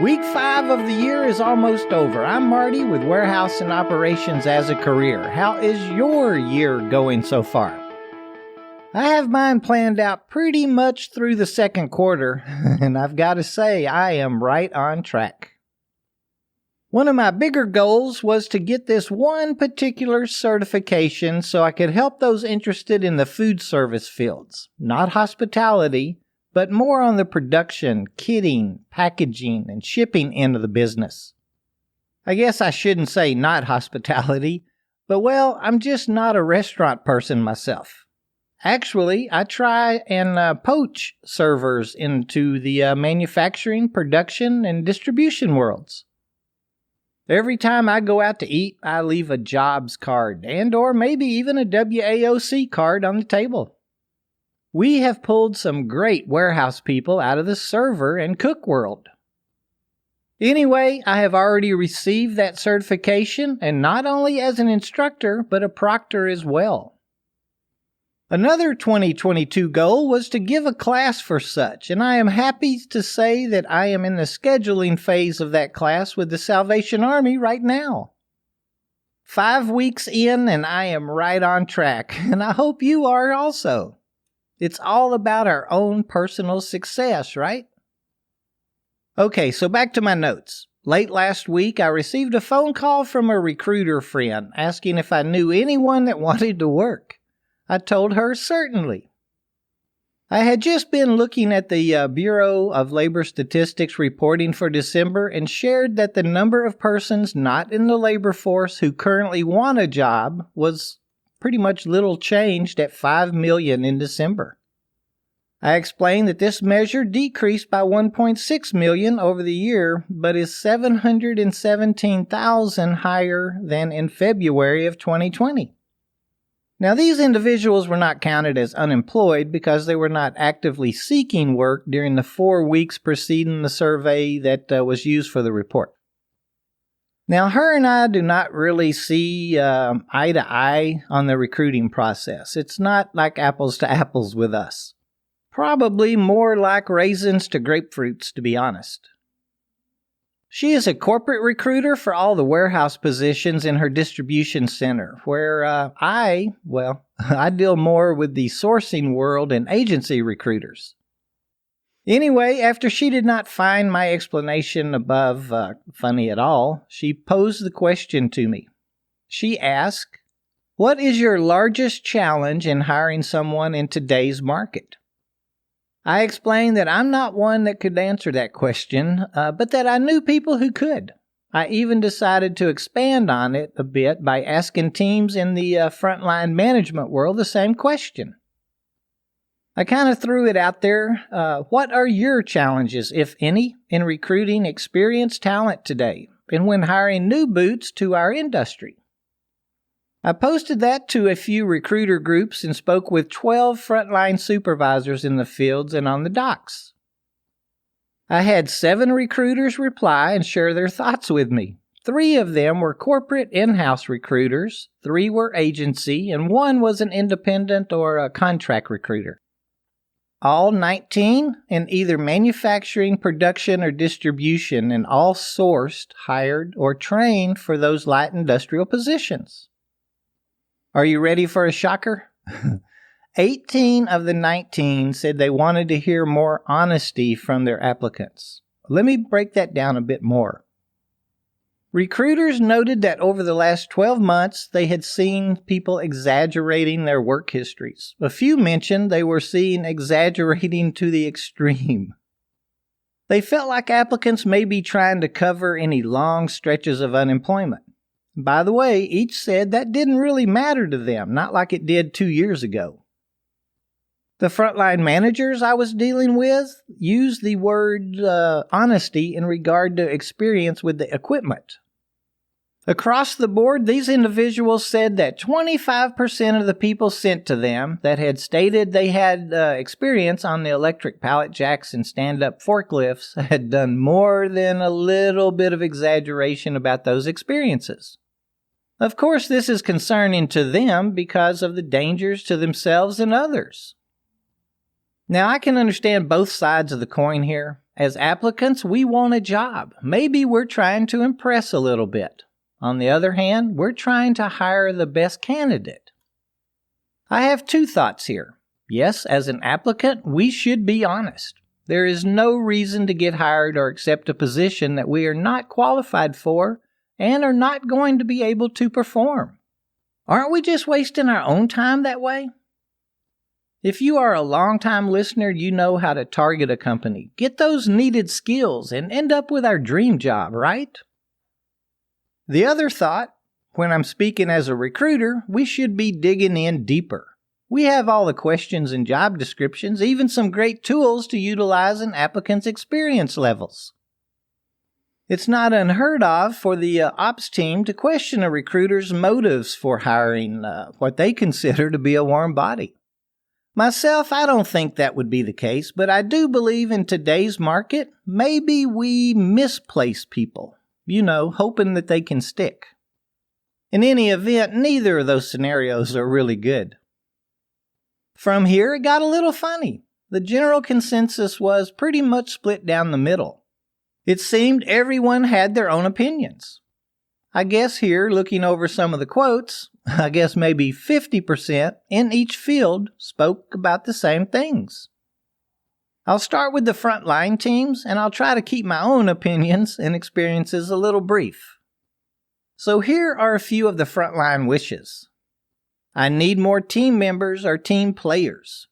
Week 5 of the year is almost over. I'm Marty with Warehouse and Operations as a career. How is your year going so far? I have mine planned out pretty much through the second quarter, and I've got to say I am right on track. One of my bigger goals was to get this one particular certification so I could help those interested in the food service fields, not hospitality, but more on the production, kitting, packaging, and shipping end of the business. I guess I shouldn't say not hospitality, but well, I'm just not a restaurant person myself. Actually, I try and poach servers into the manufacturing, production, and distribution worlds. Every time I go out to eat, I leave a jobs card and or maybe even a WAOC card on the table. We have pulled some great warehouse people out of the server and cook world. Anyway, I have already received that certification, and not only as an instructor, but a proctor as well. Another 2022 goal was to give a class for such, and I am happy to say that I am in the scheduling phase of that class with the Salvation Army right now. 5 weeks in, and I am right on track, and I hope you are also. It's all about our own personal success, right? Okay, so back to my notes. Late last week, I received a phone call from a recruiter friend asking if I knew anyone that wanted to work. I told her certainly. I had just been looking at the Bureau of Labor Statistics reporting for December and shared that the number of persons not in the labor force who currently want a job was pretty much little changed at 5 million in December. I explained that this measure decreased by 1.6 million over the year, but is 717,000 higher than in February of 2020. Now, these individuals were not counted as unemployed because they were not actively seeking work during the 4 weeks preceding the survey that was used for the report. Now, her and I do not really see eye to eye on the recruiting process. It's not like apples to apples with us. Probably more like raisins to grapefruits, to be honest. She is a corporate recruiter for all the warehouse positions in her distribution center, where I deal more with the sourcing world and agency recruiters. Anyway, after she did not find my explanation above funny at all, she posed the question to me. She asked, "What is your largest challenge in hiring someone in today's market?" I explained that I'm not one that could answer that question, but that I knew people who could. I even decided to expand on it a bit by asking teams in the frontline management world the same question. I kind of threw it out there. What are your challenges, if any, in recruiting experienced talent today and when hiring new boots to our industry? I posted that to a few recruiter groups and spoke with 12 frontline supervisors in the fields and on the docks. I had 7 recruiters reply and share their thoughts with me. 3 of them were corporate in-house recruiters, 3 were agency, and 1 was an independent or a contract recruiter. All 19 in either manufacturing, production, or distribution, and all sourced, hired, or trained for those light industrial positions. Are you ready for a shocker? 18 of the 19 said they wanted to hear more honesty from their applicants. Let me break that down a bit more. Recruiters noted that over the last 12 months, they had seen people exaggerating their work histories. A few mentioned they were seeing exaggerating to the extreme. They felt like applicants may be trying to cover any long stretches of unemployment. By the way, each said that didn't really matter to them, not like it did 2 years ago. The frontline managers I was dealing with used the word honesty in regard to experience with the equipment. Across the board, these individuals said that 25% of the people sent to them that had stated they had experience on the electric pallet jacks and stand-up forklifts had done more than a little bit of exaggeration about those experiences. Of course, this is concerning to them because of the dangers to themselves and others. Now, I can understand both sides of the coin here. As applicants, we want a job. Maybe we're trying to impress a little bit. On the other hand, we're trying to hire the best candidate. I have two thoughts here. Yes, as an applicant, we should be honest. There is no reason to get hired or accept a position that we are not qualified for and are not going to be able to perform. Aren't we just wasting our own time that way? If you are a long-time listener, you know how to target a company, get those needed skills, and end up with our dream job, right? The other thought, when I'm speaking as a recruiter, we should be digging in deeper. We have all the questions and job descriptions, even some great tools to utilize an applicant's experience levels. It's not unheard of for the ops team to question a recruiter's motives for hiring what they consider to be a warm body. Myself, I don't think that would be the case, but I do believe in today's market, maybe we misplace people, hoping that they can stick. In any event, neither of those scenarios are really good. From here, it got a little funny. The general consensus was pretty much split down the middle. It seemed everyone had their own opinions. I guess here, looking over some of the quotes, I guess maybe 50% in each field spoke about the same things. I'll start with the frontline teams, and I'll try to keep my own opinions and experiences a little brief. So here are a few of the frontline wishes. I need more team members or team players.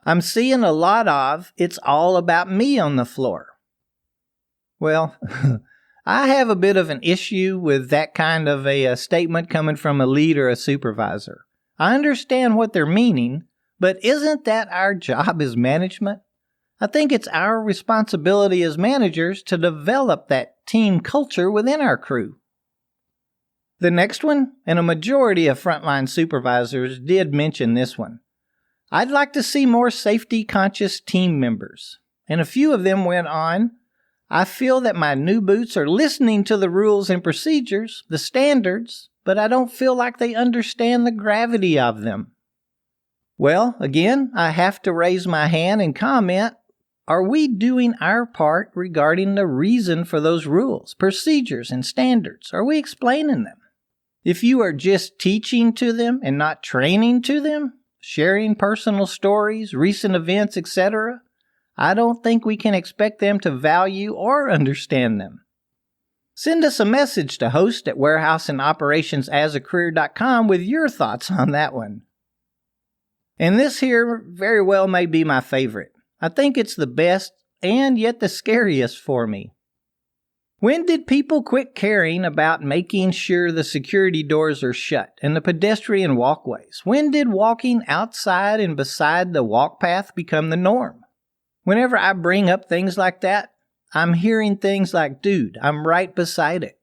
I'm seeing a lot of, it's all about me on the floor. Well, I have a bit of an issue with that kind of a statement coming from a lead or a supervisor. I understand what they're meaning, but isn't that our job as management? I think it's our responsibility as managers to develop that team culture within our crew. The next one, and a majority of frontline supervisors did mention this one. I'd like to see more safety-conscious team members. And a few of them went on, I feel that my new boots are listening to the rules and procedures, the standards, but I don't feel like they understand the gravity of them. Well, again, I have to raise my hand and comment, are we doing our part regarding the reason for those rules, procedures, and standards? Are we explaining them? If you are just teaching to them and not training to them, sharing personal stories, recent events, etc., I don't think we can expect them to value or understand them. Send us a message to host@warehouseandoperationsasacareer.com with your thoughts on that one. And this here very well may be my favorite. I think it's the best and yet the scariest for me. When did people quit caring about making sure the security doors are shut and the pedestrian walkways? When did walking outside and beside the walk path become the norm? Whenever I bring up things like that, I'm hearing things like, dude, I'm right beside it.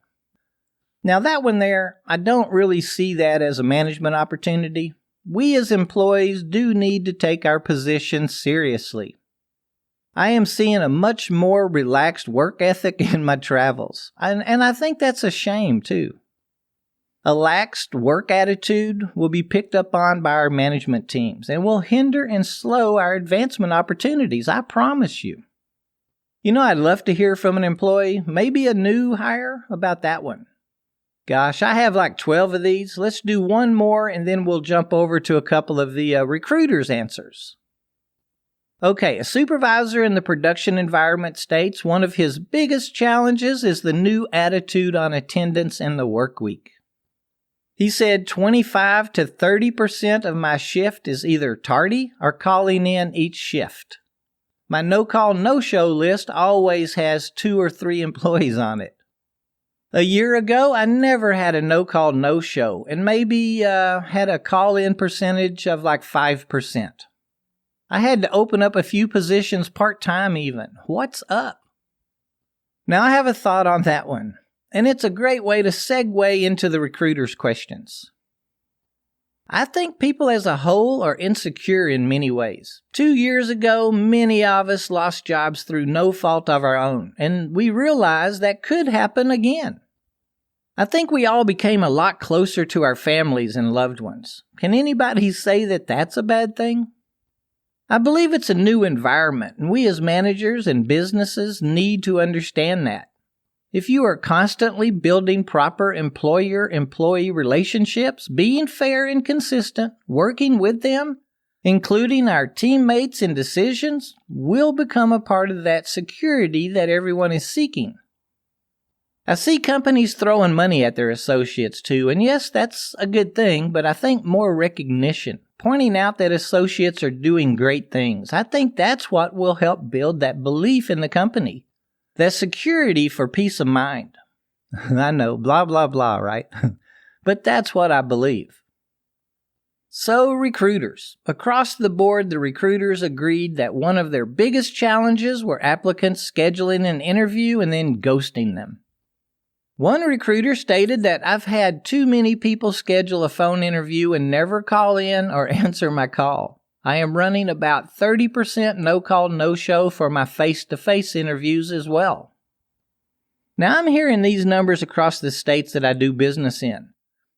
Now that one there, I don't really see that as a management opportunity. We as employees do need to take our position seriously. I am seeing a much more relaxed work ethic in my travels, and I think that's a shame too. A laxed work attitude will be picked up on by our management teams and will hinder and slow our advancement opportunities, I promise you. I'd love to hear from an employee, maybe a new hire, about that one. Gosh, I have like 12 of these. Let's do one more and then we'll jump over to a couple of the recruiters' answers. Okay, a supervisor in the production environment states one of his biggest challenges is the new attitude on attendance and the work week. He said 25 to 30% of my shift is either tardy or calling in each shift. My no-call, no-show list always has 2 or 3 employees on it. A year ago, I never had a no-call, no-show, and maybe had a call-in percentage of like 5%. I had to open up a few positions part-time even. What's up? Now I have a thought on that one, and it's a great way to segue into the recruiter's questions. I think people as a whole are insecure in many ways. 2 years ago, many of us lost jobs through no fault of our own, and we realized that could happen again. I think we all became a lot closer to our families and loved ones. Can anybody say that that's a bad thing? I believe it's a new environment, and we as managers and businesses need to understand that. If you are constantly building proper employer-employee relationships, being fair and consistent, working with them, including our teammates in decisions, will become a part of that security that everyone is seeking. I see companies throwing money at their associates too, and yes, that's a good thing, but I think more recognition, pointing out that associates are doing great things. I think that's what will help build that belief in the company, that security for peace of mind. I know, blah, blah, blah, right? But that's what I believe. So, recruiters. Across the board, the recruiters agreed that one of their biggest challenges were applicants scheduling an interview and then ghosting them. One recruiter stated that I've had too many people schedule a phone interview and never call in or answer my call. I am running about 30% no-call, no-show for my face-to-face interviews as well. Now, I'm hearing these numbers across the states that I do business in.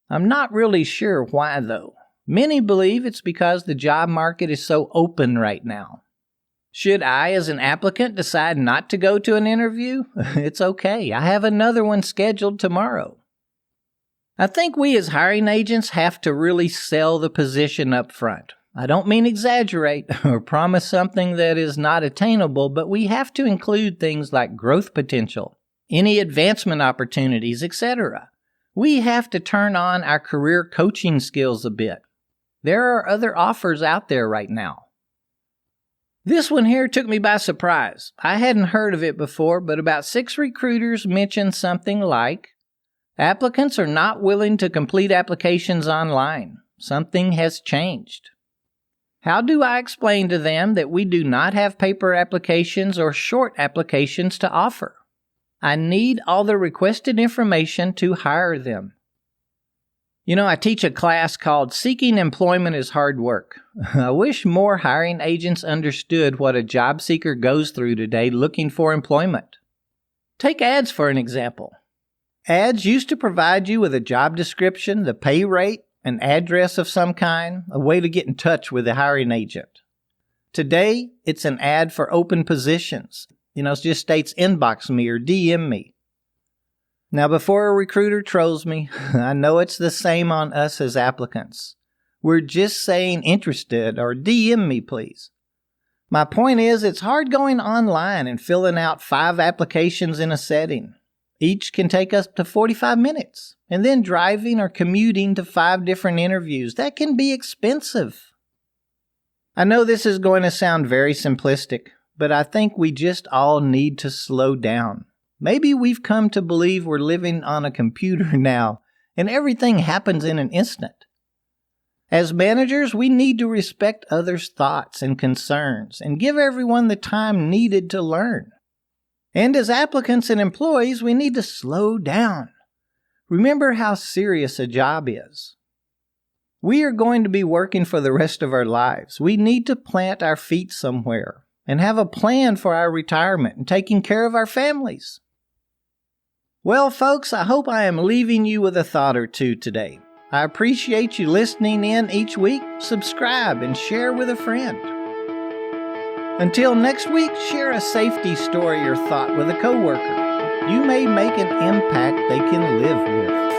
I'm not really sure why, though. Many believe it's because the job market is so open right now. Should I, as an applicant, decide not to go to an interview? It's okay. I have another one scheduled tomorrow. I think we as hiring agents have to really sell the position up front. I don't mean exaggerate or promise something that is not attainable, but we have to include things like growth potential, any advancement opportunities, etc. We have to turn on our career coaching skills a bit. There are other offers out there right now. This one here took me by surprise. I hadn't heard of it before, but about 6 recruiters mentioned something like, applicants are not willing to complete applications online. Something has changed. How do I explain to them that we do not have paper applications or short applications to offer? I need all the requested information to hire them. You know, I teach a class called Seeking Employment is Hard Work. I wish more hiring agents understood what a job seeker goes through today looking for employment. Take ads for an example. Ads used to provide you with a job description, the pay rate, an address of some kind, a way to get in touch with the hiring agent. Today, it's an ad for open positions. It just states inbox me or DM me. Now, before a recruiter trolls me, I know it's the same on us as applicants. We're just saying interested or DM me, please. My point is, it's hard going online and filling out 5 applications in a setting. Each can take us to 45 minutes, and then driving or commuting to 5 different interviews. That can be expensive. I know this is going to sound very simplistic, but I think we just all need to slow down. Maybe we've come to believe we're living on a computer now, and everything happens in an instant. As managers, we need to respect others' thoughts and concerns and give everyone the time needed to learn. And as applicants and employees, we need to slow down. Remember how serious a job is. We are going to be working for the rest of our lives. We need to plant our feet somewhere and have a plan for our retirement and taking care of our families. Well, folks, I hope I am leaving you with a thought or two today. I appreciate you listening in each week. Subscribe and share with a friend. Until next week, share a safety story or thought with a coworker. You may make an impact they can live with.